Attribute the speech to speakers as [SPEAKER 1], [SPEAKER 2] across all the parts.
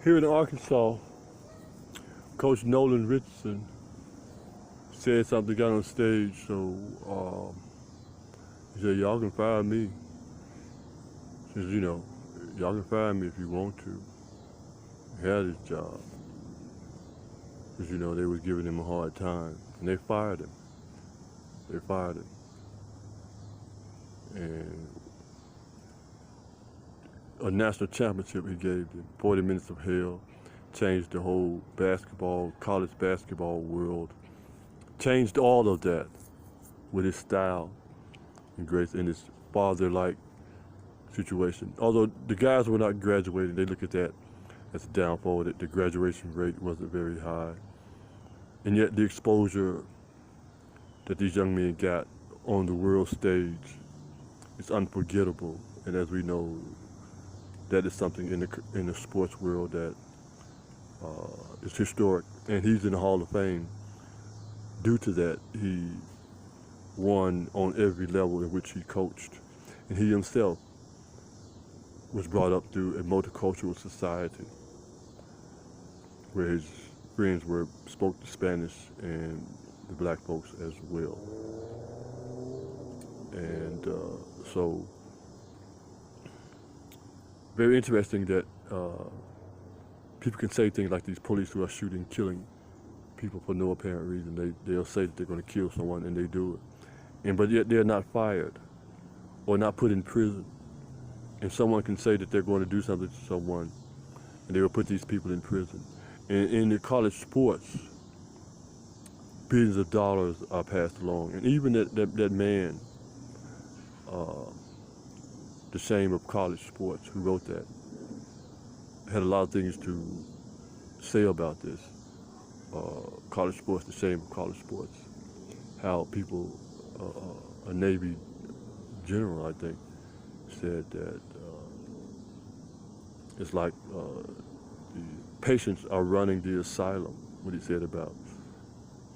[SPEAKER 1] Here in Arkansas, Coach Nolan said something, got on stage, so he said, y'all can fire me. He says, y'all can fire me if you want to. He had his job. Because, they was giving him a hard time. And they fired him. And a national championship he gave them. 40 minutes of hell. Changed the whole college basketball world. Changed all of that with his style and grace and his father-like situation. Although the guys were not graduating, they look at that as a downfall, that the graduation rate wasn't very high. And yet the exposure that these young men got on the world stage is unforgettable. And as we know, that is something in the sports world that is historic. And he's in the Hall of Fame. Due to that, he won on every level in which he coached. And he himself was brought up through a multicultural society where his friends spoke the Spanish and the black folks as well. And so, very interesting that people can say things like these police who are shooting, killing people for no apparent reason. They'll say that they're going to kill someone, and they do it. But yet they're not fired or not put in prison. And someone can say that they're going to do something to someone, and they will put these people in prison. And in the college sports, billions of dollars are passed along. And even that man, The Shame of College Sports, who wrote that, had a lot of things to say about this. College sports, The Shame of College Sports. How people, a Navy general, I think, said that it's like the patients are running the asylum, what he said about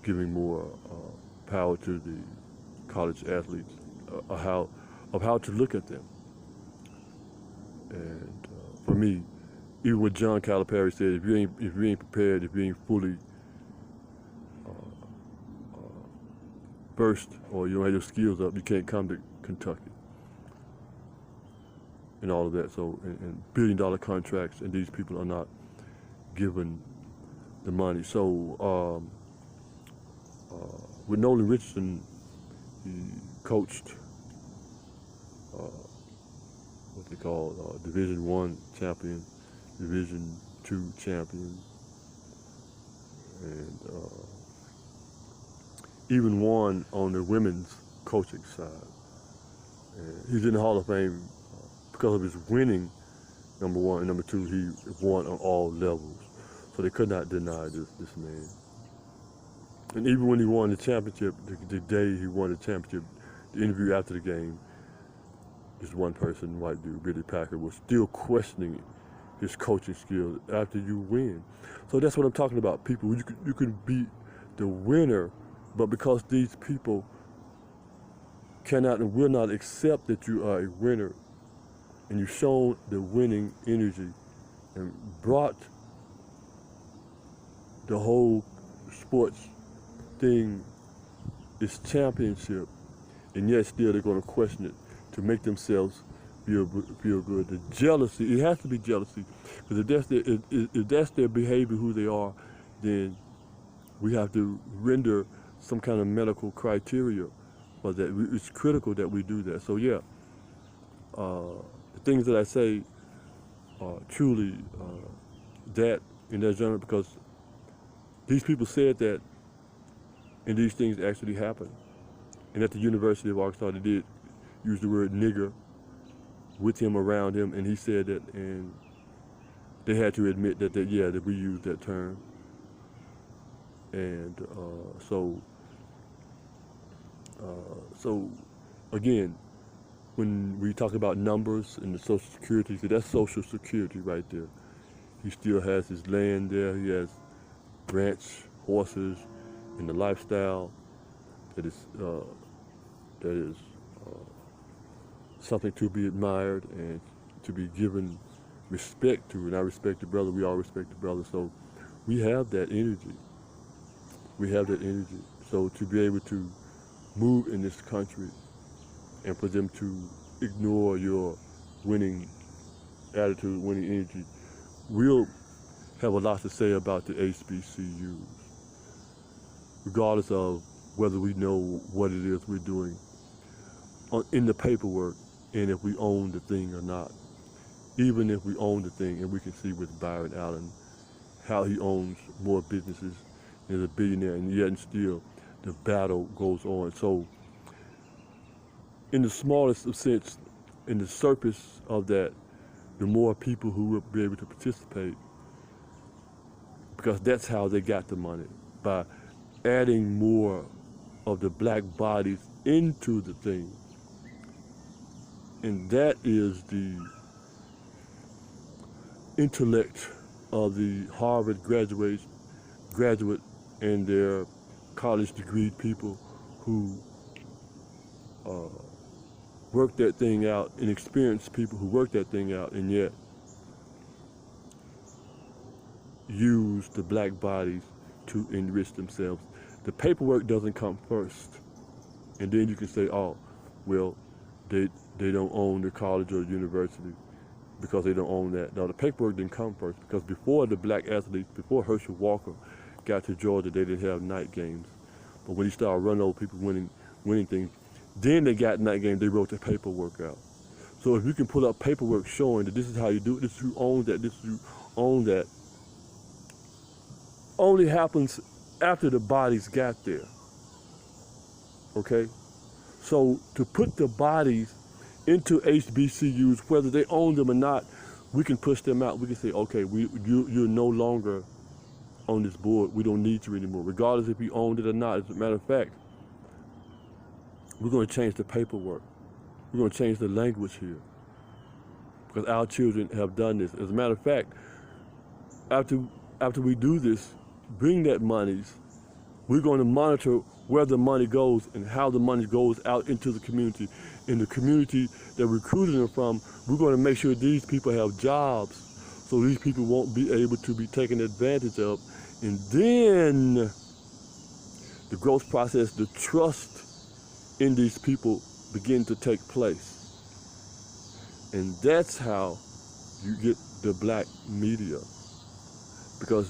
[SPEAKER 1] giving more power to the college athletes, of how to look at them. And for me, even what John Calipari said, if you ain't prepared, if you ain't fully versed, or you don't have your skills up, you can't come to Kentucky. And all of that. So, and billion-dollar contracts, and these people are not given the money. So, with Nolan Richardson, he coached what they call Division I champion, Division II champion, and even won on the women's coaching side. And he's in the Hall of Fame because of his winning, number one, and number two, he won on all levels. So they could not deny this man. And even when he won the championship, the day he won the championship, the interview after the game, this one person, white dude, Billy Packer, was still questioning his coaching skills after you win. So that's what I'm talking about. People, you can be the winner, but because these people cannot and will not accept that you are a winner, and you've shown the winning energy and brought the whole sports thing, this championship, and yet still they're going to question it to make themselves feel good. The jealousy, it has to be jealousy, because if that's their behavior, who they are, then we have to render some kind of medical criteria for that. It's critical that we do that. So yeah, the things that I say are truly that in that genre, because these people said that, and these things actually happened. And at the University of Arkansas, they did use the word nigger with him, around him, and he said that, and they had to admit that we used that term. And so again, when we talk about numbers and the Social Security, that's Social Security right there. He still has his land there. He has ranch, horses, and the lifestyle that is something to be admired and to be given respect to, and I respect the brother, we all respect the brother. So we have that energy. We have that energy. So to be able to move in this country and for them to ignore your winning attitude, winning energy, we'll have a lot to say about the HBCUs, regardless of whether we know what it is we're doing in the paperwork and if we own the thing or not. Even if we own the thing, and we can see with Byron Allen how he owns more businesses and is a billionaire, and yet and still the battle goes on. So in the smallest of sense, in the surface of that, the more people who will be able to participate, because that's how they got the money, by adding more of the black bodies into the thing. And that is the intellect of the Harvard graduate and their college degree people who work that thing out, and experienced people who work that thing out, and yet use the black bodies to enrich themselves. The paperwork doesn't come first, and then you can say, oh, well, they don't own the college or the university because they don't own that. No, the paperwork didn't come first, because before the black athletes, before Herschel Walker got to Georgia, they didn't have night games. But when he started running over people winning things, then they got night games, they wrote the paperwork out. So if you can put up paperwork showing that this is how you do it, this is who owns that, this is who owns that, only happens after the bodies got there. Okay? So to put the bodies into HBCUs, whether they own them or not, we can push them out. We can say, okay, you're no longer on this board. We don't need you anymore, regardless if you owned it or not. As a matter of fact, we're going to change the paperwork. We're going to change the language here, because our children have done this. As a matter of fact, after we do this, bring that monies, we're going to monitor where the money goes and how the money goes out into the community. In the community that we're recruiting them from, we're going to make sure these people have jobs, so these people won't be able to be taken advantage of. And then the growth process, the trust in these people begin to take place. And that's how you get the black media, because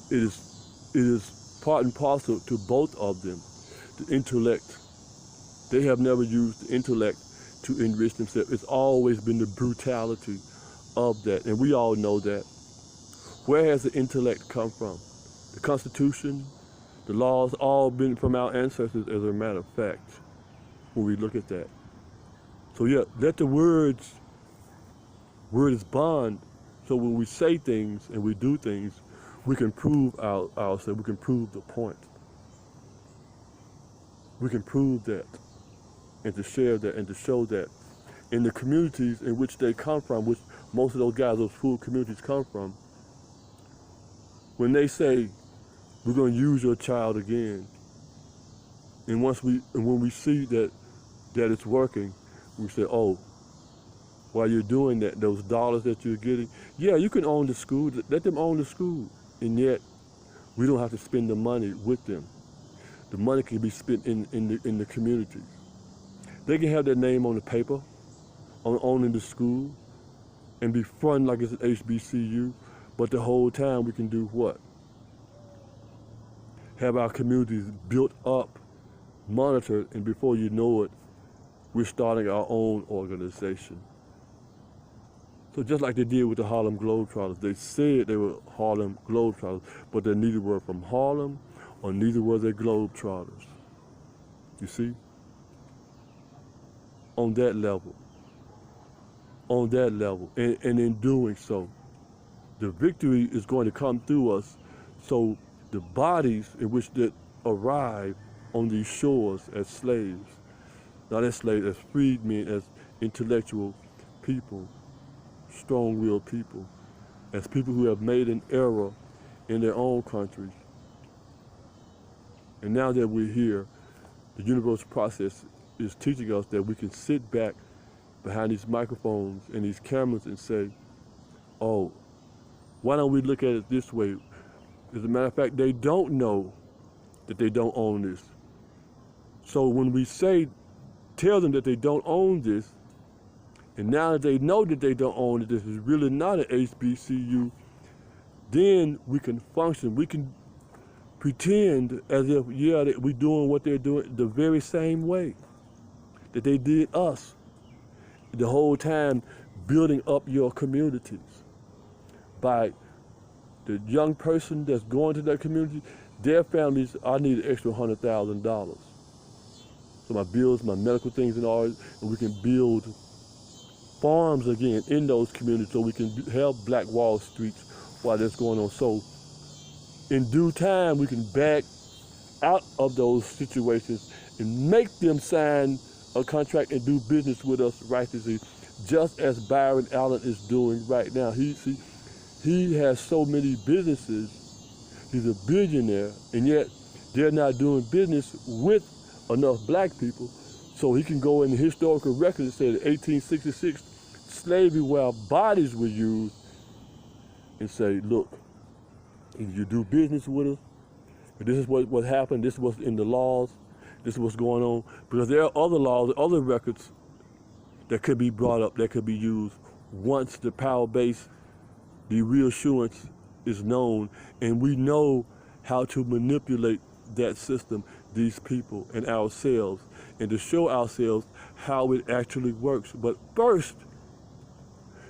[SPEAKER 1] it is part and parcel to both of them. The intellect, they have never used the intellect to enrich themselves. It's always been the brutality of that, and we all know that. Where has the intellect come from? The Constitution, the laws, all been from our ancestors, as a matter of fact, when we look at that. So yeah, let the word is bond, so when we say things and we do things, we can prove ourselves, we can prove the point. We can prove that, and to share that, and to show that in the communities in which they come from, which most of those guys, those full communities come from, when they say, we're going to use your child again, and when we see that it's working, we say, oh, while you're doing that, those dollars that you're getting, yeah, you can own the school, let them own the school, and yet we don't have to spend the money with them. The money can be spent in the community. They can have their name on the paper, on owning the school, and be fun like it's an HBCU, but the whole time we can do what? Have our communities built up, monitored, and before you know it, we're starting our own organization. So just like they did with the Harlem Globetrotters, they said they were Harlem Globetrotters, but they neither were from Harlem or neither were they Globetrotters. You see? On that level. And in doing so, the victory is going to come through us. So the bodies in which that arrive on these shores as slaves, not as slaves, as freedmen, as intellectual people, strong-willed people, as people who have made an error in their own countries. And now that we're here, the universal process is teaching us that we can sit back behind these microphones and these cameras and say, oh, why don't we look at it this way? As a matter of fact, they don't know that they don't own this. So when we tell them that they don't own this, and now that they know that they don't own it, this is really not an HBCU, then we can function. We can pretend as if, yeah, that we're doing what they're doing the very same way that they did us the whole time, building up your communities by the young person that's going to that community, their families, I need an extra $100,000. So my bills, my medical things and all, and we can build farms again in those communities so we can have Black Wall Streets while that's going on. So in due time, we can back out of those situations and make them sign a contract and do business with us righteously, just as Byron Allen is doing right now. He has so many businesses. He's a billionaire, and yet they're not doing business with enough black people. So he can go in the historical record and say that 1866 slavery, where bodies were used, and say, look, if you do business with us, this is what happened, this is what's in the laws, this is what's going on. Because there are other laws, other records that could be brought up, that could be used once the power base, the reassurance is known, and we know how to manipulate that system, these people, and ourselves, and to show ourselves how it actually works. But first,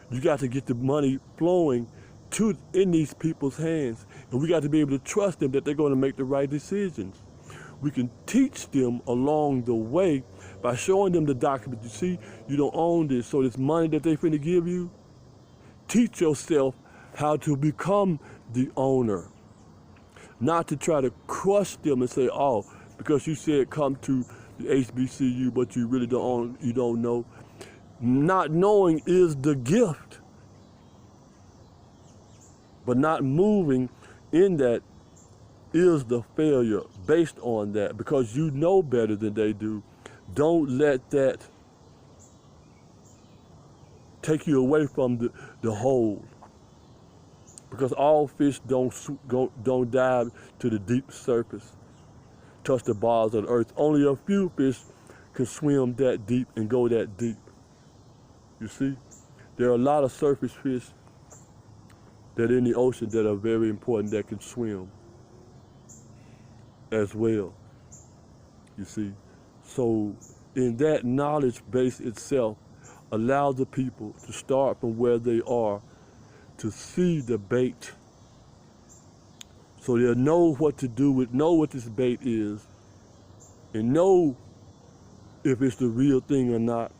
[SPEAKER 1] you got to get the money flowing in these people's hands, and we got to be able to trust them that they're going to make the right decisions. We can teach them along the way by showing them the document. You see, you don't own this, so this money that they're finna give you, teach yourself how to become the owner. Not to try to crush them and say, oh, because you said come to the HBCU, but you really don't own, you don't know. Not knowing is the gift. But not moving in that is the failure based on that, because you know better than they do. Don't let that take you away from the whole. Because all fish don't dive to the deep surface, touch the bars of the earth. Only a few fish can swim that deep and go that deep. You see, there are a lot of surface fish that are in the ocean that are very important, that can swim as well. You see, so in that knowledge base itself allows the people to start from where they are, to see the bait, so they'll know what to do with, know what this bait is, and know if it's the real thing or not.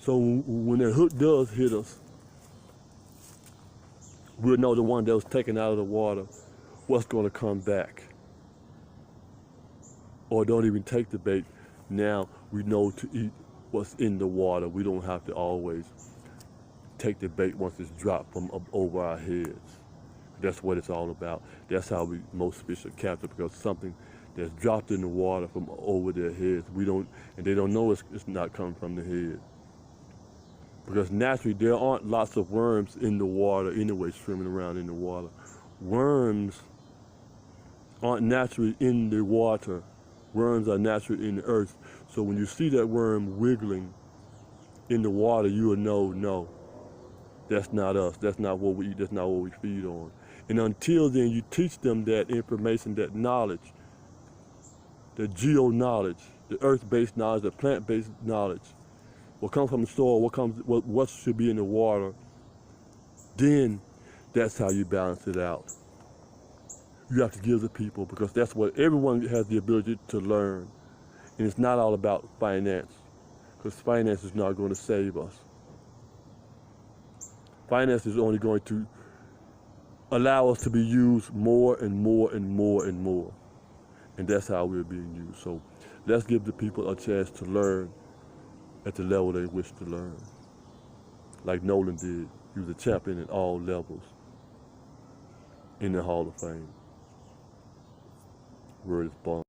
[SPEAKER 1] So when the hook does hit us, we'll know the one that was taken out of the water, what's going to come back. Or don't even take the bait. Now we know to eat what's in the water. We don't have to always take the bait once it's dropped from up over our heads. That's what it's all about. That's how most fish are captured, because something that's dropped in the water from over their heads, and they don't know it's not coming from the head. Because naturally, there aren't lots of worms in the water anyway, swimming around in the water. Worms aren't naturally in the water. Worms are naturally in the earth. So when you see that worm wiggling in the water, you will know, no, that's not us. That's not what we eat. That's not what we feed on. And until then, you teach them that information, that knowledge, the geo-knowledge, the earth-based knowledge, the plant-based knowledge, what comes from the soil, what should be in the water. Then that's how you balance it out. You have to give the people, because that's what everyone has the ability to learn. And it's not all about finance, because finance is not going to save us. Finance is only going to allow us to be used more and more and more and more. And that's how we're being used. So let's give the people a chance to learn at the level they wish to learn. Like Nolan did. He was a champion at all levels in the Hall of Fame. Word is born.